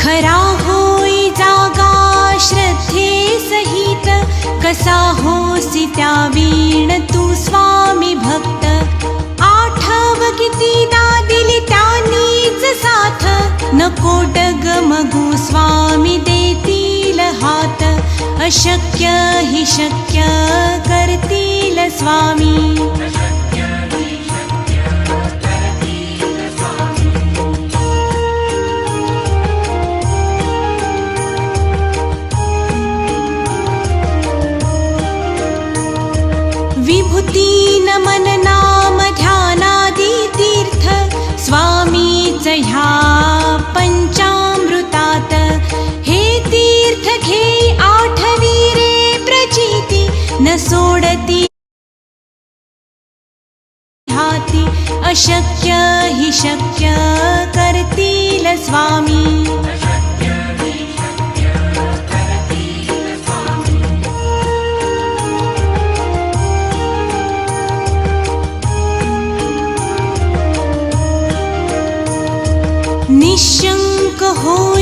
खरा होई जागा श्रद्धे सहित, कसा होसी त्या वीण तू स्वामी भक्त. आठव कितीदा दिली त्यांनीच साथ, नको डगमगू स्वामी देतील हात. अशक्य हि शक्य करतील स्वामी. विभूती नमन नाम ध्यानादी तीर्थ, स्वामीच ह्या पंचामृतात. हे तीर्थ घे आठवी रे प्रचिती, न सोडती हाती. अशक्य हि शक्य करतील स्वामी. निशंक हो